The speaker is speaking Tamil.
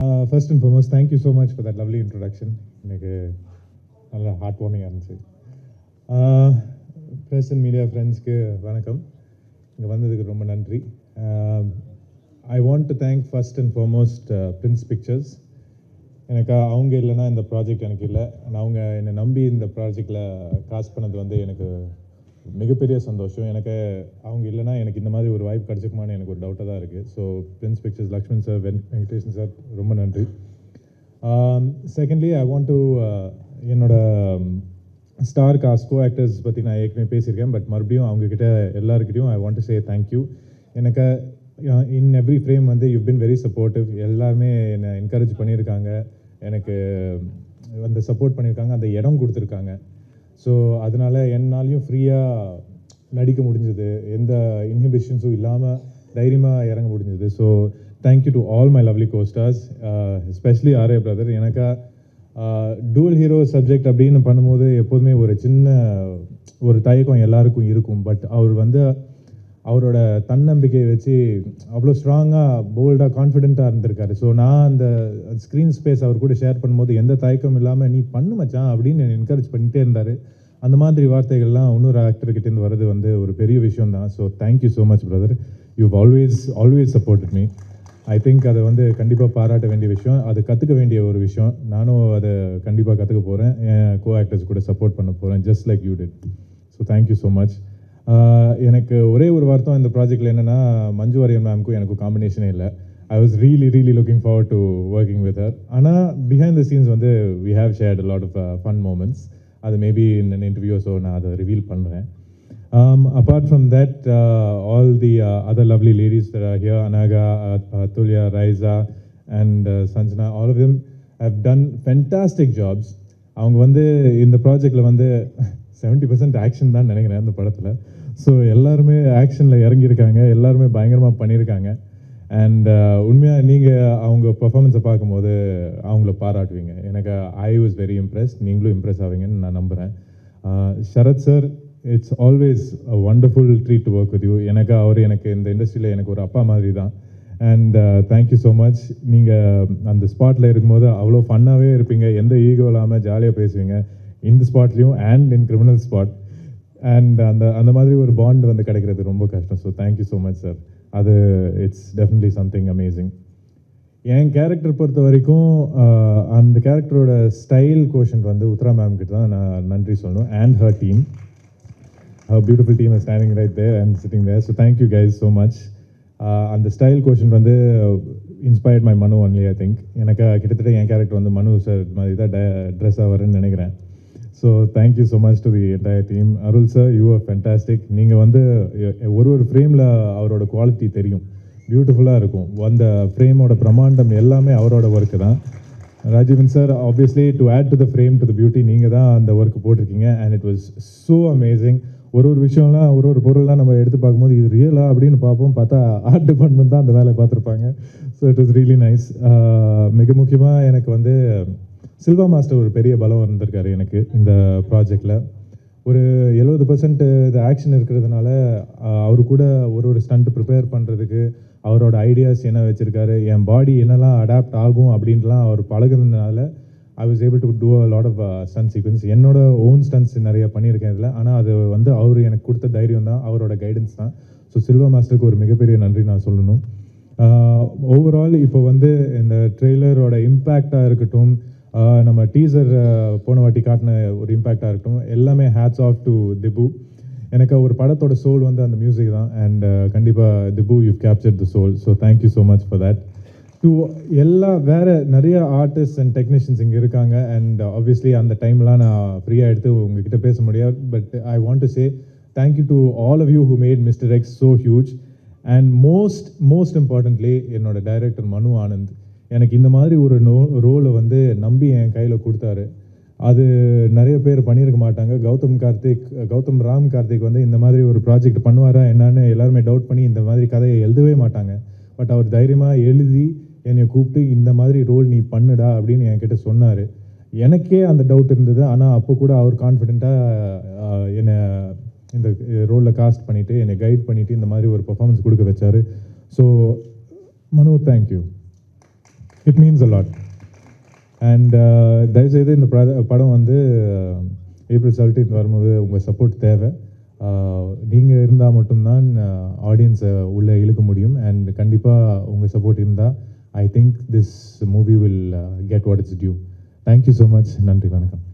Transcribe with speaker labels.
Speaker 1: First and foremost, thank you so much for that lovely introduction. எனக்கு நல்ல ஹார்ட் வார்மிங்காக இருந்துச்சு. ப்ரெஸ் அண்ட் மீடியா ஃப்ரெண்ட்ஸ்க்கு வணக்கம். இங்கே வந்ததுக்கு ரொம்ப நன்றி. ஐ want to thank first and foremost Prince pictures. எனக்கு அவங்க இல்லைன்னா இந்த ப்ராஜெக்ட் எனக்கு இல்லை. அவங்க என்னை நம்பி இந்த ப்ராஜெக்டில் காசு பண்ணது வந்து எனக்கு மிகப்பெரிய சந்தோஷம். எனக்கு அவங்க இல்லைனா எனக்கு இந்த மாதிரி ஒரு வாய்ப்பு கிடச்சிக்குமான்னு எனக்கு ஒரு டவுட்டாக தான் இருக்குது. So Prince Pictures, Lakshman sir, Venkatesan sir, ரொம்ப நன்றி. செகண்ட்லி, ஐ வாண்ட் டு என்னோட ஸ்டார் காஸ்ட் கோ ஆக்டர்ஸ் பற்றி நான் ஏற்கனவே பேசியிருக்கேன். பட் மறுபடியும் அவங்கக்கிட்ட எல்லாருக்கிட்டையும் I want to say thank you. எனக்கு இன் எவ்ரி ஃப்ரேம் வந்து யூ பின் வெரி சப்போர்ட்டிவ். எல்லாருமே என்னை என்கரேஜ் பண்ணியிருக்காங்க, எனக்கு அந்த சப்போர்ட் பண்ணியிருக்காங்க, அந்த இடம் கொடுத்துருக்காங்க. ஸோ அதனால் என்னாலையும் ஃப்ரீயாக நடிக்க முடிஞ்சது, எந்த இன்ஹிபிஷன்ஸும் இல்லாமல் தைரியமாக இறங்க முடிஞ்சது. So thank you to all my lovely co-stars, especially RA brother. எனக்கு டூவல் ஹீரோ சப்ஜெக்ட் அப்படின்னு பண்ணும்போது எப்போதுமே ஒரு சின்ன ஒரு தயக்கம் எல்லாருக்கும் இருக்கும். பட் அவர் வந்து அவரோட தன்னம்பிக்கையை வச்சு அவ்வளோ ஸ்ட்ராங்காக, போல்டாக, கான்ஃபிடென்ட்டாக இருந்திருக்காரு. ஸோ நான் அந்த ஸ்க்ரீன் ஸ்பேஸ் அவர் கூட ஷேர் பண்ணும்போது எந்த தயக்கம் இல்லாமல் நீ பண்ணு மச்சான் அப்படின்னு என்கரேஜ் பண்ணிகிட்டே இருந்தார். அந்த மாதிரி வார்த்தைகள்லாம் இன்னொரு ஆக்டர்கிட்டேருந்து வர்றது வந்து ஒரு பெரிய விஷயம் தான். So thank you so much brother. You always supported me. I think அதை வந்து கண்டிப்பாக பாராட்ட வேண்டிய விஷயம், அது கற்றுக்க வேண்டிய ஒரு விஷயம். நானும் அதை கண்டிப்பாக கற்றுக்க போகிறேன். என் கோ ஆக்டர்ஸ் கூட சப்போர்ட் பண்ண போகிறேன், just like you did. So thank you so much. எனக்கு ஒரே ஒரு வார்த்தை இந்த ப்ராஜெக்டில் என்னென்னா, மஞ்சு வாரியர் மேம்க்கும் எனக்கும் காம்பினேஷனே இல்லை. I was really looking forward to working with her. ஆனால் பிஹைண்ட் த சீன்ஸ் வந்து we have shared lot of fun moments. அது மேபி இன் இன்டர்வியூ, ஸோ நான் அதை ரிவீல் பண்ணுறேன். Apart from that, all the other lovely ladies that are here, Anaga, Tulya, Raiza and Sanjana, all of them have done fantastic jobs. அவங்க வந்து இந்த ப்ராஜெக்டில் வந்து 70% ஆக்ஷன் தான் நினைக்கிறேன் அந்த படத்தில். ஸோ எல்லாருமே ஆக்ஷனில் இறங்கியிருக்காங்க, எல்லாருமே பயங்கரமாக பண்ணியிருக்காங்க. அண்ட் உண்மையாக நீங்கள் அவங்க பர்ஃபார்மன்ஸை பார்க்கும்போது அவங்கள பாராட்டுவீங்க. எனக்கு ஐ வாஸ் வெரி இம்ப்ரெஸ். நீங்களும் இம்ப்ரெஸ் ஆவீங்கன்னு நான் நம்புகிறேன். Sarath sir, it's always a wonderful treat to work with you. எனக்கு இந்த இண்டஸ்ட்ரியில் எனக்கு ஒரு அப்பா மாதிரி தான். And thank you so much. நீங்கள் அந்த ஸ்பாட்டில் இருக்கும்போது அவ்வளோ ஃபன்னாகவே இருப்பீங்க, எந்த ஈகோ இல்லாமல் ஜாலியாக பேசுவீங்க, இந்த ஸ்பாட்லேயும் and in criminal spot. And அந்த மாதிரி ஒரு பாண்ட் வந்து கிடைக்கிறது ரொம்ப கஷ்டம். So thank you so much sir. அது இட்ஸ் டெஃபினெட்லி சம்திங் அமேசிங். என் கேரக்டர் பொறுத்த வரைக்கும் அந்த கேரக்டரோட ஸ்டைல் கோஷன்ட் வந்து உத்ரா மேம் கிட்ட தான் நான் நன்றி சொல்லணும். And her team, her beautiful team is standing right there and sitting there. So thank you guys so much. And the style quotient வந்து inspired my Manu only, I think. எனக்கு கிட்டத்தட்ட என் கேரக்டர் வந்து மனு சார் மாதிரி தான் ட்ரெஸ் ஆவாருன்னு நினைக்கிறேன். So thank you so much to the entire team. Arul sir, you are fantastic. நீங்கள் வந்து ஒரு ஃப்ரேமில் அவரோட குவாலிட்டி தெரியும், பியூட்டிஃபுல்லாக இருக்கும். அந்த ஃப்ரேமோட பிரம்மாண்டம் எல்லாமே அவரோட ஒர்க்கு தான். Rajeevan sir, obviously to add to the frame to the beauty நீங்கள் தான் அந்த ஒர்க் போட்டிருக்கீங்க. And it was so amazing. ஒரு விஷயம்லாம், ஒரு பொருள்லாம் நம்ம எடுத்து பார்க்கும்போது இது ரியலா அப்படின்னு பார்ப்போம், பார்த்தா ஆர்ட் டிபார்ட்மெண்ட் தான் அந்த வேலையை பார்த்துருப்பாங்க. So it was really nice. மிக முக்கியமாக எனக்கு வந்து சில்வா மாஸ்டர் ஒரு பெரிய பலம் இருந்திருக்காரு எனக்கு இந்த ப்ராஜெக்டில். ஒரு 70% இது ஆக்ஷன் இருக்கிறதுனால அவரு கூட ஒரு ஸ்டண்ட் ப்ரிப்பேர் பண்ணுறதுக்கு அவரோட ஐடியாஸ் என்ன வச்சுருக்காரு, என் பாடி என்னெல்லாம் அடாப்ட் ஆகும் அப்படின்ட்டுலாம் அவர் பழகுனதுனால I was able to do a lot of stunt sequence. என்னோட ஓன் ஸ்டன்ட்ஸ் நிறைய பண்ணியிருக்கேன் இதில். ஆனால் அது வந்து அவர் எனக்கு கொடுத்த தைரியம் தான், அவரோட கைடன்ஸ் தான். ஸோ சில்வா மாஸ்டருக்கு ஒரு மிகப்பெரிய நன்றி நான் சொல்லணும். ஓவரால் இப்போ வந்து இந்த ட்ரெய்லரோட இம்பேக்டாக இருக்கட்டும், நம்ம டீசர் போன வாட்டி காட்டின ஒரு இம்பேக்டாக இருக்கட்டும், எல்லாமே ஹேட்ஸ் ஆஃப் டு திபு. எனக்கு ஒரு படத்தோட சோல் வந்து அந்த மியூசிக் தான். அண்ட் கண்டிப்பாக Dhibu, you captured the soul. So thank you so much for that. To வேறு நிறைய ஆர்டிஸ்ட் அண்ட் டெக்னீஷியன்ஸ் இங்கே இருக்காங்க. அண்ட் ஆப்வியஸ்லி அந்த டைம்லாம் நான் ஃப்ரீயாக எடுத்து உங்ககிட்ட பேச முடியாது. But I want to say thank you to all of you who made Mister X so huge. And most importantly என்னோட டைரக்டர் மனு ஆனந்த் எனக்கு இந்த மாதிரி ஒரு ரோலை வந்து நம்பி என் கையில் கொடுத்தாரு. அது நிறைய பேர் பண்ணியிருக்க மாட்டாங்க. கௌதம் ராம் கார்த்திக் வந்து இந்த மாதிரி ஒரு ப்ராஜெக்ட் பண்ணுவாரா என்னன்னு எல்லாருமே டவுட் பண்ணி இந்த மாதிரி கதையை எழுதவே மாட்டாங்க. பட் அவர் தைரியமாக எழுதி என்னை கூப்பிட்டு இந்த மாதிரி ரோல் நீ பண்ணுடா அப்படின்னு என்கிட்ட சொன்னார். எனக்கே அந்த டவுட் இருந்தது. ஆனால் அப்போ கூட அவர் கான்ஃபிடென்ட்டாக என்னை இந்த ரோலில் காஸ்ட் பண்ணிவிட்டு என்னை கைட் பண்ணிவிட்டு இந்த மாதிரி ஒரு பர்ஃபார்மன்ஸ் கொடுக்க வச்சார். ஸோ மனு, thank you. It means a lot. And தயவுசெய்து இந்த படம் வந்து ஏப்ரல் 17 வரும்போது உங்கள் சப்போர்ட் தேவை. நீங்கள் இருந்தால் மட்டும்தான் ஆடியன்ஸை உள்ளே இழுக்க முடியும். அண்ட் கண்டிப்பாக உங்கள் சப்போர்ட் இருந்தால் I think this movie will get what it's due. Thank you so much. நன்றி, வணக்கம்.